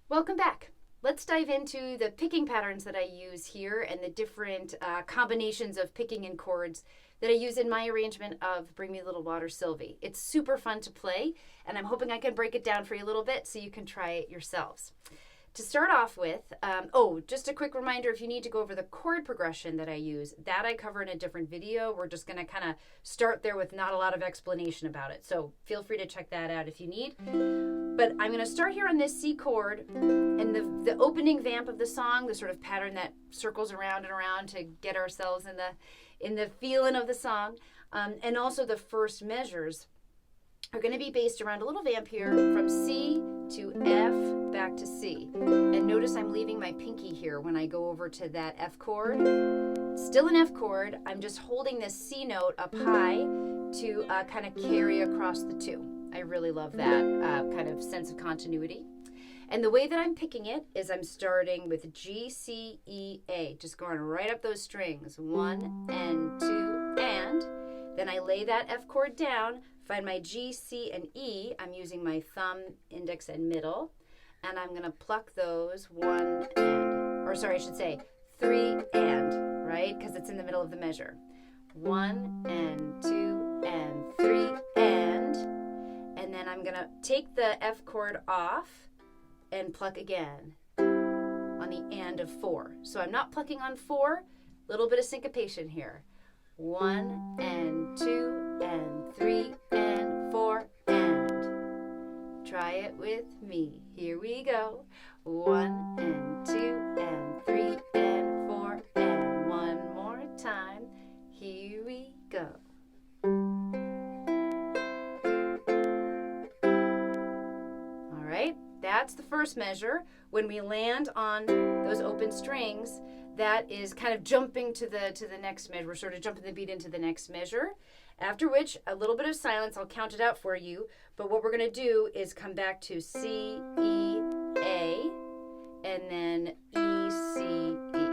Welcome back. Let's dive into the picking patterns that I use here and the different combinations of picking and chords that I use in my arrangement of Bring Me a Little Water, Sylvie. It's super fun to play, and I'm hoping I can break it down for you a little bit so you can try it yourselves. To start off with, just a quick reminder, if you need to go over the chord progression that I use, that I cover in a different video. We're just going to kind of start there with not a lot of explanation about it. So feel free to check that out if you need. But I'm going to start here on this C chord, and the opening vamp of the song, the sort of pattern that circles around and around to get ourselves in the feeling of the song, and also the first measures are going to be based around a little vamp here from C to F back to C. And notice I'm leaving my pinky here when I go over to that F chord. Still an F chord. I'm just holding this C note up high to kind of carry across the two. I really love that kind of sense of continuity. And the way that I'm picking it is I'm starting with G, C, E, A, just going right up those strings. 1 and 2 and. Then I lay that F chord down, find my G, C, and E. I'm using my thumb, index, and middle. And I'm going to pluck those 1 and, or sorry, I should say 3 and, right? Because it's in the middle of the measure. 1 and 2 and 3 and then I'm going to take the F chord off and pluck again on the and of 4. So I'm not plucking on 4, a little bit of syncopation here. 1 and 2 and 3 and 4 and. Try it with me. Here we go. 1 and 2 and 3 and 4 and. One more time. Here we go. All right, that's the first measure. When we land on those open strings, that is kind of jumping to the next measure. We're sort of jumping the beat into the next measure. After which, a little bit of silence. I'll count it out for you. But what we're going to do is come back to C, E, A, and then E, C, E.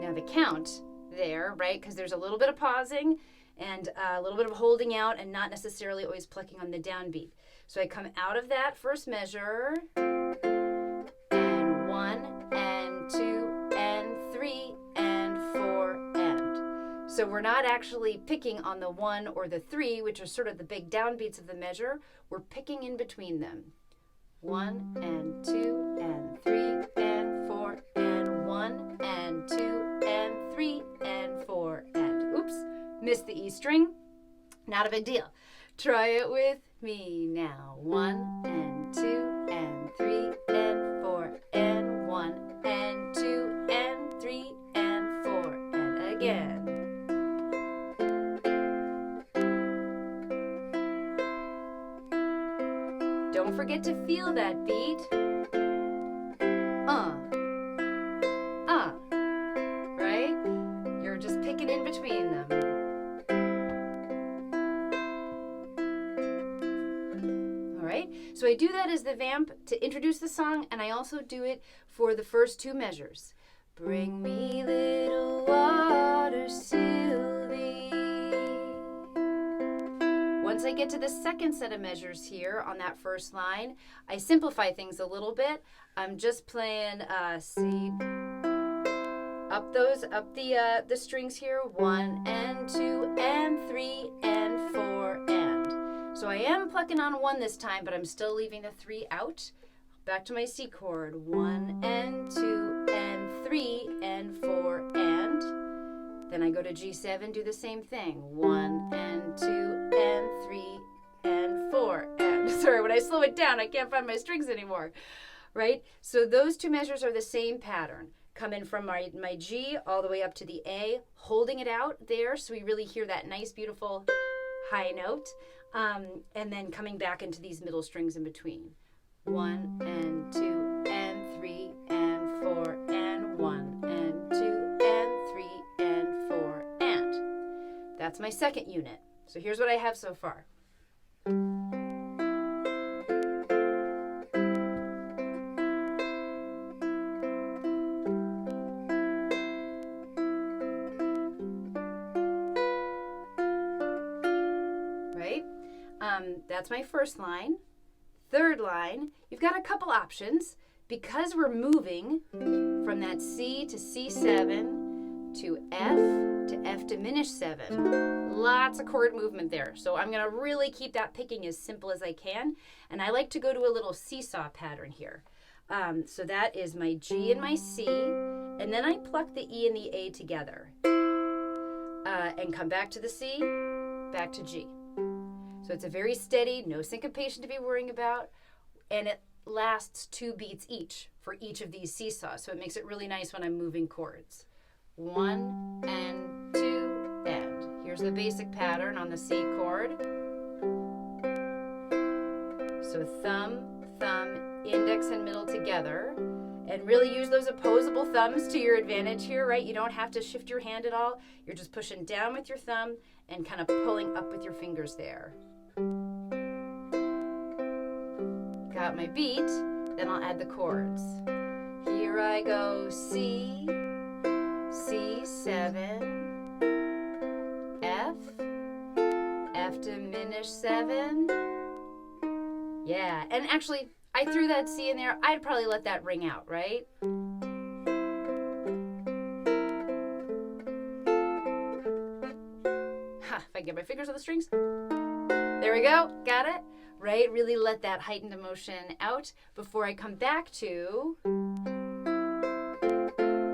Now the count there, right? Because there's a little bit of pausing and a little bit of holding out and not necessarily always plucking on the downbeat. So I come out of that first measure and 1 and 2 and 3 and 4 and. So we're not actually picking on the 1 or the 3, which are sort of the big downbeats of the measure. We're picking in between them. 1 and 2 and 3 and 4 and 1 and 2 and 3 and 4 and. Oops, missed the E string. Not a big deal. Try it with me now. 1 and 2 and 3 and 4 and 1 and 2 and 3 and 4 and again. Don't forget to feel that beat. Right? You're just picking in between them. All right? So I do that as the vamp to introduce the song, and I also do it for the first two measures. Bring me little water, Sylvie. Once I get to the second set of measures here on that first line, I simplify things a little bit. I'm just playing C, up the strings here, 1 and 2 and 3 and 4 and. So I am plucking on 1 this time, but I'm still leaving the 3 out. Back to my C chord, 1 and 2 and 3 and 4 and. Then I go to G7, do the same thing. 1 and 2 and 3 and 4 and. Sorry, when I slow it down, I can't find my strings anymore. Right? So those two measures are the same pattern. Coming from my G all the way up to the A, holding it out there so we really hear that nice, beautiful high note. And then coming back into these middle strings in between. 1 and 2 and 3 and 4 and 1 and 2 and 3 and 4 and. That's my second unit. So here's what I have so far. That's my first line. Third line, you've got a couple options. Because we're moving from that C to C7 to F diminished 7. Lots of chord movement there. So I'm going to really keep that picking as simple as I can. And I like to go to a little seesaw pattern here. So that is my G and my C. And then I pluck the E and the A together. And come back to the C, back to G. So it's a very steady, no syncopation to be worrying about. And it lasts 2 beats each for each of these seesaws. So it makes it really nice when I'm moving chords. 1 and 2 and. Here's the basic pattern on the C chord. So thumb, thumb, index and middle together. And really use those opposable thumbs to your advantage here, right? You don't have to shift your hand at all. You're just pushing down with your thumb and kind of pulling up with your fingers there. Got my beat, then I'll add the chords. Here I go, C, C7, F diminished 7. Yeah, and actually, I threw that C in there. I'd probably let that ring out, right? Ha, if I get my fingers on the strings. There we go, got it? Right? Really let that heightened emotion out before I come back to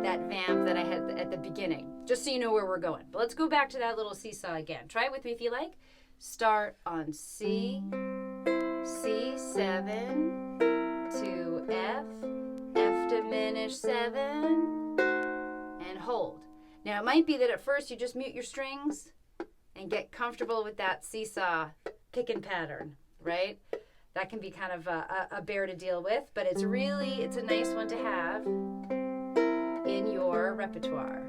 that vamp that I had at the beginning, just so you know where we're going. But let's go back to that little seesaw again. Try it with me if you like. Start on C, C7 to F diminished 7, and hold. Now it might be that at first you just mute your strings and get comfortable with that seesaw picking pattern. Right? That can be kind of a bear to deal with, but it's a nice one to have in your repertoire.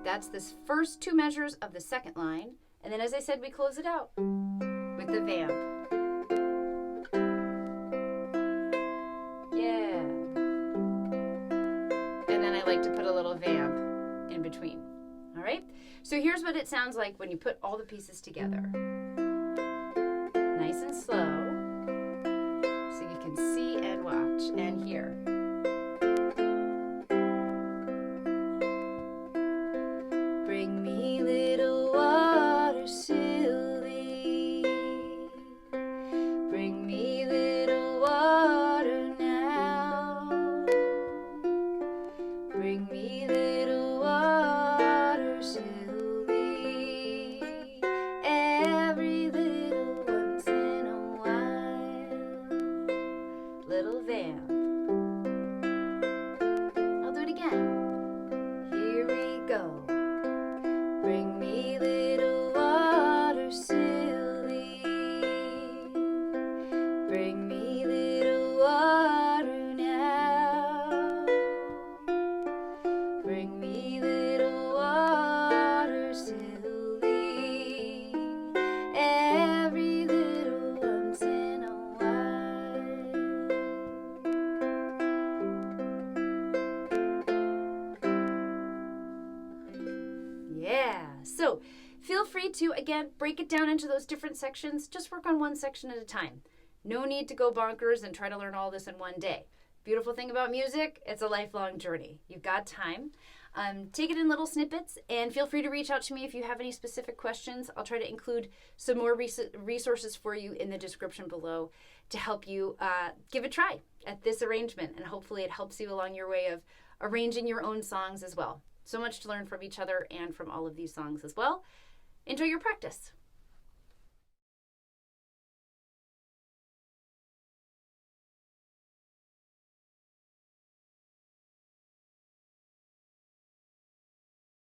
That's the first 2 measures of the second line, and then as I said, we close it out with the vamp. Yeah. And then I like to put a little vamp in between. All right? So here's what it sounds like when you put all the pieces together. Nice and slow, so you can see and watch and hear. Bring me little water, Sylvie. Bring me little water now. Bring me little water, Sylvie. Every little once in a while. Little vamp. I'll do it again. Here we go. Bring me little water, Sylvie. Bring me little water now. Bring me little water, Sylvie. Every little once in a while. Yeah, so feel free to, again, break it down into those different sections. Just work on one section at a time. No need to go bonkers and try to learn all this in one day. Beautiful thing about music, it's a lifelong journey. You've got time. Take it in little snippets, and feel free to reach out to me if you have any specific questions. I'll try to include some more resources for you in the description below to help you give a try at this arrangement, and hopefully it helps you along your way of arranging your own songs as well. So much to learn from each other and from all of these songs as well. Enjoy your practice.